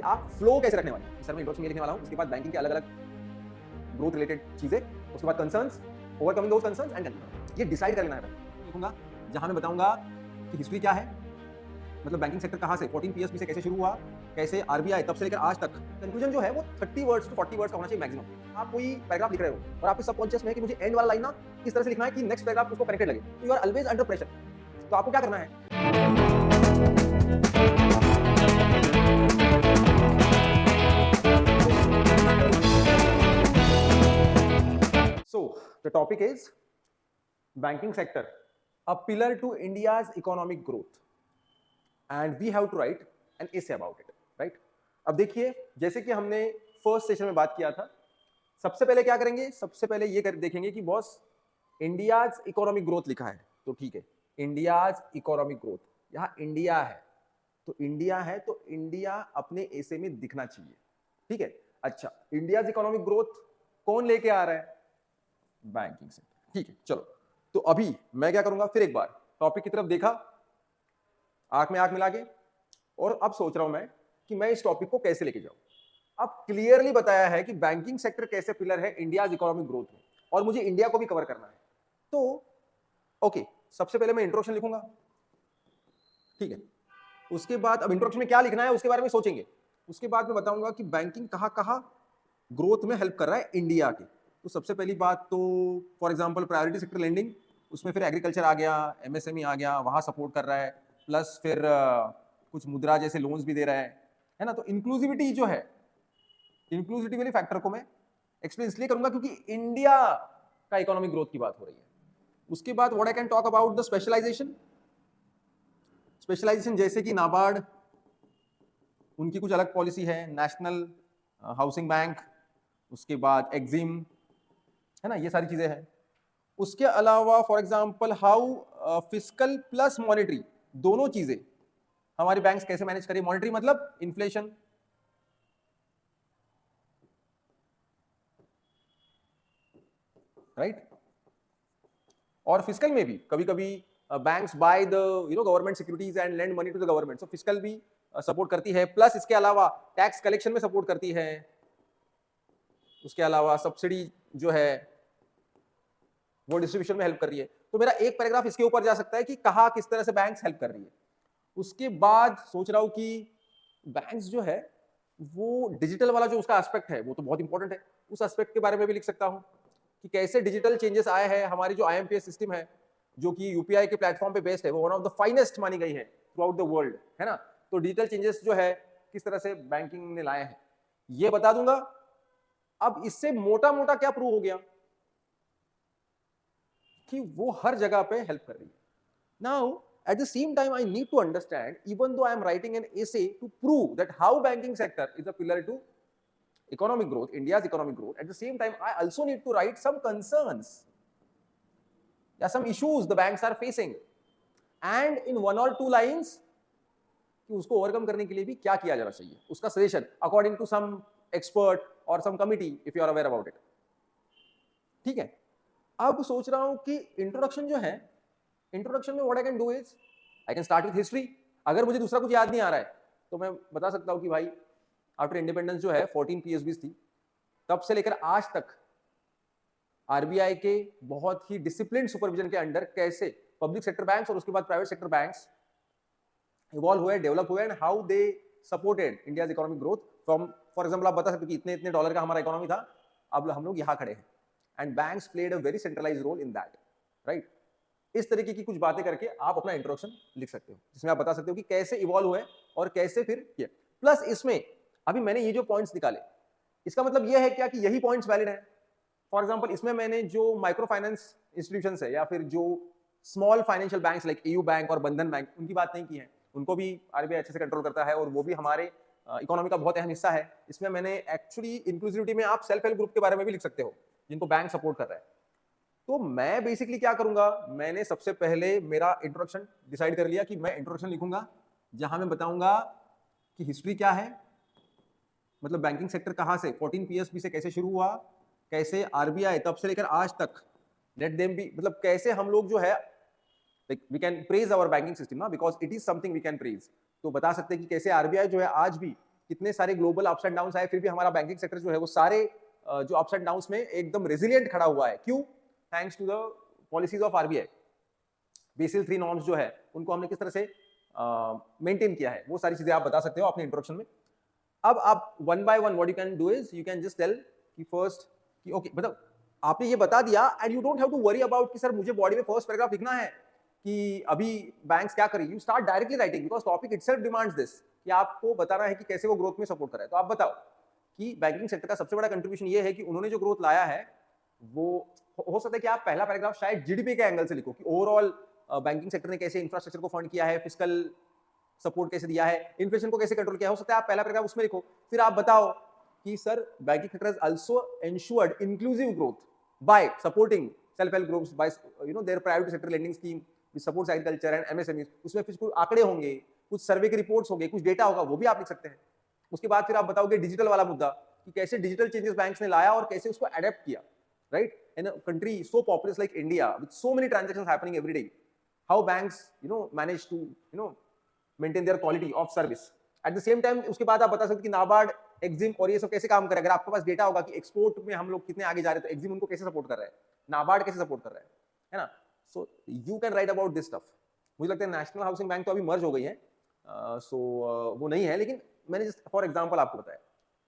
कि आप फ्लो कैसे रखने वाले हैं। सर मैं इंट्रोडक्शन ये लिखने वाला हूँ, उसके बाद बैंकिंग के अलग अलग ग्रोथ रिलेटेड चीजें, उसके बाद concerns, overcoming those concerns and ये डिसाइड कर लेना है। लिखूंगा जहां मैं बताऊंगा कि हिस्ट्री क्या है, मतलब बैंकिंग सेक्टर कहां से 14 पीएसबी से कैसे शुरू हुआ, कैसे आरबीआई तब से लेकर आज तक। कंक्लूजन जो है वो 30 वर्ड्स टू 40 वर्ड्स का होना चाहिए मैक्सिमम। आप कोई पैराग्राफ लिख रहे हो और आपके सबकॉन्शियस में है कि मुझे एंड वाला लाइन ना इस तरह से लिखना है कि नेक्स्ट पैराग्राफ उसको कनेक्टेड लगे, तो you are always under pressure. तो आपको क्या करना है, so the topic is banking sector, a pillar to India's economic growth, and we have to write an essay about it, right? अब देखिए, जैसे कि हमने फर्स्ट सेशन में बात किया था, सबसे पहले क्या करेंगे, सबसे पहले ये देखेंगे कि बॉस इंडियाज इकोनॉमिक ग्रोथ लिखा है, तो ठीक है, इंडियाज इकोनॉमिक ग्रोथ, यहाँ इंडिया है, तो इंडिया है तो इंडिया अपने एसे में दिखना चाहिए, ठीक है। अच्छा, इंडियाज इकोनॉमिक ग्रोथ कौन लेके आ रहा है, बैंकिंग सेक्टर, ठीक है। चलो, तो अभी मैं क्या करूंगा, फिर एक बार टॉपिक की तरफ देखा, आंख में आंख मिला के, और अब सोच रहा हूं मैं कि मैं इस टॉपिक को कैसे लेके जाऊं। अब क्लियरली बताया है कि बैंकिंग सेक्टर कैसे पिलर है इंडियाज इकोनॉमिक ग्रोथ में, और मुझे इंडिया को भी कवर करना है। तो ओके, सबसे पहले मैं इंट्रोडक्शन लिखूंगा, ठीक है। उसके बाद अब इंट्रोडक्शन में क्या लिखना है उसके बारे में सोचेंगे। उसके बाद मैं बताऊंगा कि बैंकिंग कहां कहां ग्रोथ में हेल्प कर रहा है इंडिया के। तो सबसे पहली बात तो for example priority sector lending, उसमें फिर एग्रीकल्चर आ गया, एमएसएमई आ गया, वहां सपोर्ट कर रहा है, प्लस फिर कुछ मुद्रा जैसे लोन्स भी दे रहा है ना। तो इंक्लूसिविटी जो है, इंक्लूसिविटी वाले फैक्टर को मैं एक्सप्लेन इसलिए करूंगा क्योंकि इंडिया का इकोनॉमिक ग्रोथ की बात हो रही है। उसके बाद what I can talk about the specialization, specialization जैसे कि नाबार्ड, उनकी कुछ अलग पॉलिसी है, नेशनल हाउसिंग बैंक, उसके बाद एक्जिम, है ना, ये सारी चीजें हैं। उसके अलावा for example how fiscal plus monetary, दोनों चीजें हमारी बैंक्स कैसे मैनेज करें। मॉनेटरी मतलब इन्फ्लेशन, राइट, और फिस्कल में भी कभी कभी banks buy the government securities and lend money to the government, so fiscal भी सपोर्ट करती है, प्लस इसके अलावा टैक्स कलेक्शन में सपोर्ट करती है। उसके अलावा सब्सिडी जो है वो डिस्ट्रीब्यूशन में हेल्प कर रही है। तो मेरा एक पैराग्राफ इसके ऊपर जा सकता है कि कहां किस तरह से बैंक्स हेल्प कर रही है। उसके बाद सोच रहा हूं कि बैंक्स जो है वो डिजिटल वाला जो उसका एस्पेक्ट है वो तो बहुत इंपॉर्टेंट है, उस एस्पेक्ट के बारे में भी लिख सकता हूं कि कैसे डिजिटल चेंजेस आए हैं। हमारी जो आईएमपीएस सिस्टम है जो कि यूपीआई के प्लेटफॉर्म पे बेस्ड है, वो वन ऑफ द फाइनेस्ट मानी गई है थ्रू आउट द वर्ल्ड, है ना। तो डिजिटल चेंजेस जो है किस तरह से बैंकिंग ने लाए हैं ये बता दूंगा। अब इससे मोटा मोटा क्या प्रूव हो गया कि वो हर जगह पे हेल्प कर रही है। Now at the same time I need to understand, even though I am writing an essay to prove that how banking sector is a pillar to economic growth, India's economic growth, at the same time I also need to write some concerns या some issues the banks are facing, and in one or two lines कि उसको overcome करने के लिए भी क्या किया जाना चाहिए, उसका suggestion according to some expert और some committee if you are aware about it, ठीक है। अब सोच रहा हूं कि इंट्रोडक्शन जो है, इंट्रोडक्शन में what I can do is I can start with history. अगर मुझे दूसरा कुछ याद नहीं आ रहा है तो मैं बता सकता हूं कि भाई आफ्टर इंडिपेंडेंस जो है 14 पीएसबीज थी, तब से लेकर आज तक आरबीआई के बहुत ही डिसिप्लिन सुपरविजन के अंडर कैसे पब्लिक सेक्टर बैंक्स और उसके बाद प्राइवेट सेक्टर बैंक्स इवॉल्व हुए, डेवलप हुए, and how they supported India's economic growth from, for example आप बता सकते हो कि इतने इतने डॉलर का हमारा इकोनॉमी था, अब हम लोग यहां खड़े हैं, and banks played a very centralised role in that, right. इस तरीके की कुछ बातें करके आप अपना इंट्रोडक्शन लिख सकते हो जिसमें आप बता सकते हो कि कैसे इवॉल्व हुए और कैसे फिर किया। प्लस इसमें अभी मैंने ये जो पॉइंट्स निकाले, इसका मतलब ये है क्या कि यही पॉइंट्स वैलिड है। फॉर एग्जांपल इसमें मैंने जो माइक्रो फाइनेंस इंस्टीट्यूशंस है या फिर जो small financial banks like AU bank और बंधन बैंक, उनकी बात नहीं की है, उनको भी आरबीआई अच्छे से कंट्रोल करता है और वो भी हमारे इकोनॉमी का बहुत अहम हिस्सा है। इसमें मैंने एक्चुअली इंक्लूसिविटी में आप सेल्फ हेल्प ग्रुप के बारे में भी लिख सकते हो जिनको बैंक सपोर्ट कर रहा है। तो मैं बेसिकली क्या करूंगा, मैंने सबसे पहले मेरा इंट्रोडक्शन डिसाइड कर लिया कि मैं इंट्रोडक्शन लिखूंगा जहां मैं बताऊंगा कि हिस्ट्री क्या है, मतलब बैंकिंग सेक्टर कहां से 14 पीएसबी से कैसे शुरू हुआ, कैसे आरबीआई तब से लेकर आज तक लेट देम बी, मतलब कैसे हम लोग जो है we can praise our banking system ना, because it is something we can praise. तो बता सकते हैं कि कैसे आरबीआई जो है आज भी कितने सारे ग्लोबल अप्स एंड डाउन्स आए, फिर भी हमारा बैंकिंग सेक्टर जो है वो सारे जो अप्स एंड डाउन्स में एकदम रेजिलियंट खड़ा हुआ है। क्यों? Thanks to the policies of RBI. Basel 3 norms जो है उनको हमने किस तरह से मेंटेन किया है, वो सारी चीजें आप बता सकते हो अपने इंट्रोडक्शन में। अब आप one by one what you can do is you can just tell कि फर्स्ट कि ओके मतलब आपने ये बता दिया and you don't have to worry about कि सर मुझे बॉडी में फर्स्ट पैराग्राफ लिखना है कि अभी बैंक्स क्या करें। You start directly writing because topic itself demands this कि आपको बताना है कि कैसे वो ग्रोथ में सपोर्ट कर रहा है। तो आप बताओ कि बैंकिंग सेक्टर का सबसे बड़ा कंट्रीब्यूशन ये है कि उन्होंने जो ग्रोथ लाया है वो हो सकता है कि आप पहला पैराग्राफ शायद जीडीपी के एंगल से लिखो कि ओवरऑल बैंकिंग सेक्टर ने कैसे इंफ्रास्ट्रक्चर को फंड किया है, फिस्कल सपोर्ट कैसे दिया है, इन्फ्लेशन को कैसे कंट्रोल किया। हो सकता है आप पहला पैराग्राफ उसमें लिखो, फिर आप बताओ कि sir banking sector has also ensured inclusive growth by supporting self help groups bye there private sector lending scheme which supports agriculture and MSME. उसमें फिर कुछ आंकड़े होंगे, कुछ सर्वे के रिपोर्ट्स होंगे, कुछ डेटा होगा, वो भी आप लिख सकते हैं। उसके बाद फिर आप बताओगे डिजिटल वाला मुद्दा कि कैसे डिजिटल चेंजेस बैंक्स ने लाया और कैसे उसको एडेप्ट किया, right? In a country so populous like India with so many transactions happening every day, how banks manage to maintain their quality of service. At the same time उसके बाद आप बता सकते कि नाबार्ड, एक्जिम और ये सब कैसे काम करे। अगर आपके पास डेटा होगा कि एक्सपोर्ट में हम लोग कितने आगे जा रहे हैं तो एक्जिम उनको कैसे सपोर्ट कर रहा है, नाबार्ड कैसे सपोर्ट कर रहा है ना। So you can write about this stuff. मुझे लगता है नेशनल हाउसिंग बैंक तो अभी मर्ज हो गई है, वो नहीं है, लेकिन मैंने जस्ट फॉर एग्जांपल आपको बताया।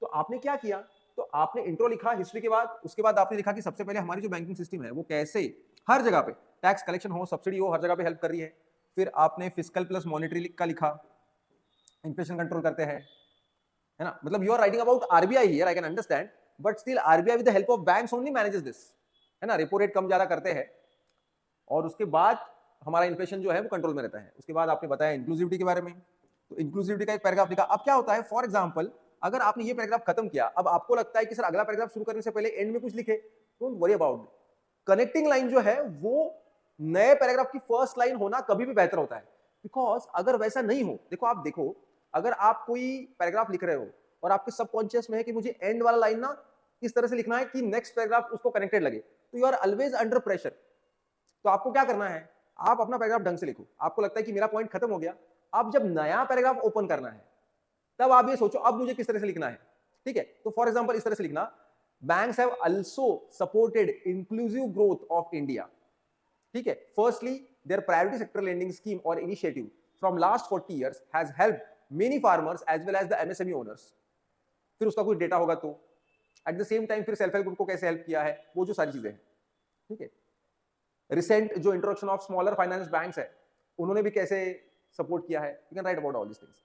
तो आपने क्या किया, तो आपने इंट्रो लिखा हिस्ट्री के बाद, उसके बाद आपने लिखा कि सबसे पहले हमारी जो बैंकिंग सिस्टम है वो कैसे हर जगह पे टैक्स कलेक्शन हो, सब्सिडी हो, हर जगह पे हेल्प कर रही है। फिर आपने फिस्कल प्लस मॉनेटरी का लिखा, इन्फ्लेशन कंट्रोल करते हैं, है ना। मतलब you are writing about RBI here, I can understand, but still RBI with the help of banks only manages this, है ना। रेपो रेट कम ज्यादा करते हैं और उसके बाद हमारा इन्फ्लेशन जो है वो कंट्रोल में रहता है। उसके बाद आपने बताया इंक्लूसिविटी के बारे में, तो इंक्लूसिविटी का एक पैराग्राफ लिखा। अब क्या होता है, फॉर एग्जांपल अगर आपने ये पैराग्राफ खत्म किया, अब आपको लगता है कि सर अगला पैराग्राफ शुरू करने से पहले एंड में कुछ लिखे, don't worry about. Connecting line जो है वो नए पैराग्राफ की फर्स्ट लाइन होना कभी भी बेहतर होता है, बिकॉज अगर वैसा नहीं हो, देखो अगर आप कोई पैराग्राफ लिख रहे हो और आपके सबकॉन्शियस में है कि मुझे एंड वाला लाइन ना इस तरह से लिखना है कि नेक्स्ट पैराग्राफ उसको कनेक्टेड लगे, तो you are always under pressure. तो आपको क्या करना है, आप अपना पैराग्राफ ढंग से लिखो। आपको लगता है कि मेरा पॉइंट खत्म हो गया, अब जब नया पैराग्राफ ओपन करना है तब आप ये सोचो अब मुझे किस तरह से लिखना है, ठीक है। तो फॉर एग्जांपल इस तरह से लिखना, banks have also supported inclusive growth of India, ठीक है। Firstly their priority sector lending scheme और initiative from last 40 years has helped many farmers as well as the MSME owners. फिर उसका कुछ डेटा होगा, तो एट द सेम टाइम फिर self help group को कैसे हेल्प किया है, वो जो सारी चीजें हैं, ठीक है। रिसेंट जो introduction of smaller finance banks है उन्होंने भी कैसे सपोर्ट किया है, you can write about all this things.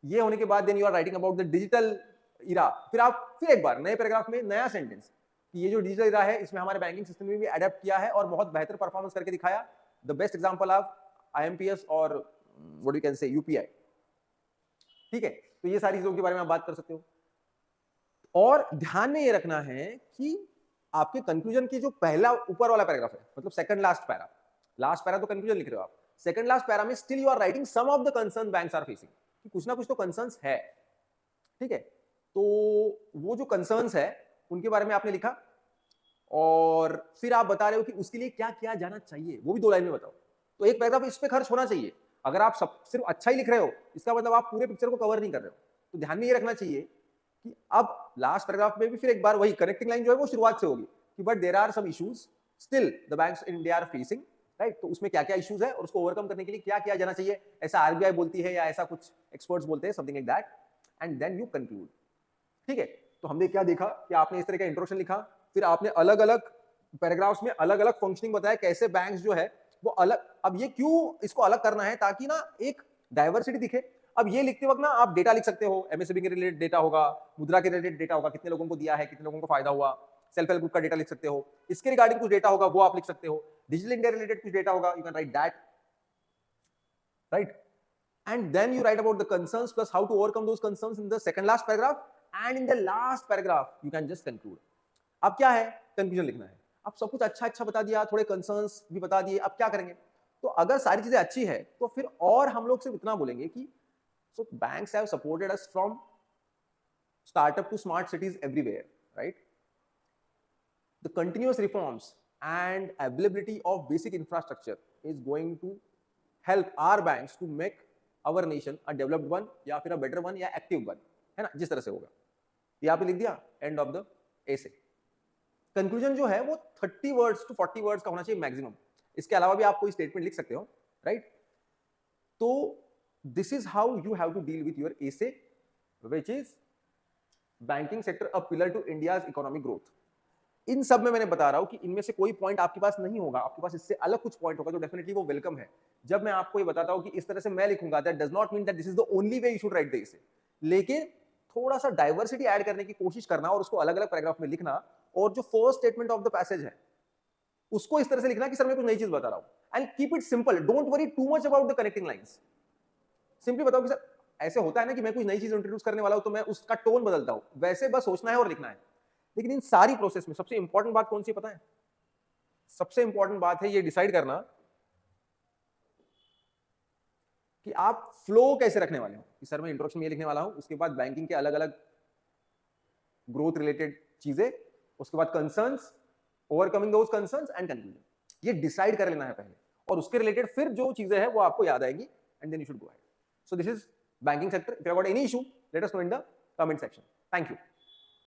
ये होने के बाद then you are writing about the digital era. फिर आप फिर एक बार नए पैराग्राफ में नया सेंटेंस कि ये जो डिजिटल इरा है इसमें हमारे बैंकिंग सिस्टम में भी अडेप्ट किया है और बहुत बेहतर परफॉर्मेंस करके दिखाया। The best example of IMPS और what you can say UPI, ठीक है। तो ये सारी चीजों के बारे में आप बात कर सकते हो। और ध्यान में ये रखना है कि आपके कंक्लूजन की जो पहला ऊपर वाला पैराग्राफ है, मतलब second last para, last para तो कंक्लूजन लिख रहे हो आप, सेकंड लास्ट पैरा में still you are writing some of the concern banks are facing, कि कुछ ना कुछ तो कंसर्न्स है, ठीक है। तो वो जो कंसर्न्स है उनके बारे में आपने लिखा और फिर आप बता रहे हो कि उसके लिए क्या किया जाना चाहिए, वो भी 2 लाइन में बताओ। तो एक पैराग्राफ इस पे खर्च होना चाहिए। अगर आप सब सिर्फ अच्छा ही लिख रहे हो इसका मतलब आप पूरे पिक्चर को कवर नहीं कर रहे हो। तो ध्यान में ये रखना चाहिए कि अब लास्ट पैराग्राफ में भी फिर एक बार वही कनेक्टिंग लाइन जो है वो शुरुआत से होगी कि but there are some issues still the banks in India are facing, right. तो उसमें क्या क्या इश्यूज है और उसको ओवरकम करने के लिए क्या किया जाना चाहिए, ऐसा आरबीआई बोलती है या ऐसा कुछ एक्सपर्ट्स बोलते हैं, something like that, and then you conclude, ठीक है। तो हमने क्या देखा कि आपने इस तरह का इंट्रोडक्शन लिखा, फिर आपने अलग अलग पैराग्राफ्स में अलग अलग फंक्शनिंग बताया कैसे बैंक्स जो है वो अलग। अब ये क्यों इसको अलग करना है, ताकि ना एक डाइवर्सिटी दिखे। अब ये लिखते वक्त ना आप डेटा लिख सकते हो, एमएसएमई के रिलेटेड डेटा होगा, मुद्रा के रिलेटेड डेटा होगा, कितने लोगों को दिया है, कितने लोगों को फायदा हुआ, सेल्फ हेल्प ग्रुप का डेटा लिख सकते हो, इसके रिगार्डिंग कुछ डेटा होगा वो आप लिख सकते हो, डिजिटल इंडिया रिलेटेड कुछ डेटा होगा, you can right that, right. And then you write about the concerns plus how to overcome those concerns in the second last paragraph, and in the last paragraph you can just conclude. अब क्या है, conclusion लिखना है। अब सब कुछ अच्छा अच्छा बता दिया, थोड़े कंसर्न्स भी बता दिए, अब क्या करेंगे। तो अगर सारी चीजें अच्छी है तो फिर और हम लोग सिर्फ इतना बोलेंगे कि so banks have supported us from startup to smart cities everywhere, right? The continuous reforms and availability of basic infrastructure is going to help our banks to make our nation a developed one या फिर a better one या active one. है ना, जिस तरह से होगा यहाँ पे लिख दिया end of the essay. Conclusion जो है वो 30 वर्ड्स टू 40 वर्ड्स का होना चाहिए मैक्सिमम, इसके अलावा भी आप कोई स्टेटमेंट लिख सकते हो, राइट। तो this is how you have to deal with your essay which is banking sector a pillar to India's economic growth. इन सब में मैंने बता रहा हूं कि इनमें से कोई पॉइंट आपके पास नहीं होगा, आपके पास इससे अलग कुछ पॉइंट होगा जो डेफिनेटली वो वेलकम है। जब मैं आपको ये बताता हूं कि इस तरह से मैं लिखूंगा, that does not mean that this is the only way you should write the essay, लेकिन थोड़ा सा डाइवर्सिटी ऐड करने की कोशिश करना और उसको अलग अलग पैराग्राफ में लिखना, और जो first statement of the passage है उसको इस तरह से लिखना कि सर मैं कुछ नई चीज बता रहा हूं, and keep it simple, don't worry too much about the connecting lines. Simply बताओ कि सर ऐसे होता है ना कि मैं कुछ नई चीज इंट्रोड्यूस करने वाला हूं तो मैं उसका टोन बदलता हूं, वैसे बस सोचना है और लिखना है। लेकिन इन सारी प्रोसेस में सबसे इंपॉर्टेंट बात कौन सी पता है? सबसे इंपॉर्टेंट बात है ये डिसाइड करना कि आप फ्लो कैसे रखने वाले हो, कि सर मैं इंट्रोडक्शन में ये लिखने वाला हूं, उसके बाद बैंकिंग के अलग अलग ग्रोथ रिलेटेड चीजें, उसके बाद concerns, overcoming those concerns and conclusion. ये डिसाइड कर लेना है पहले, और उसके रिलेटेड फिर जो चीजें हैं वो आपको याद आएंगी, and then you should go ahead. So this is banking sector. If you have got any issue, let us know in the comment section. Thank you.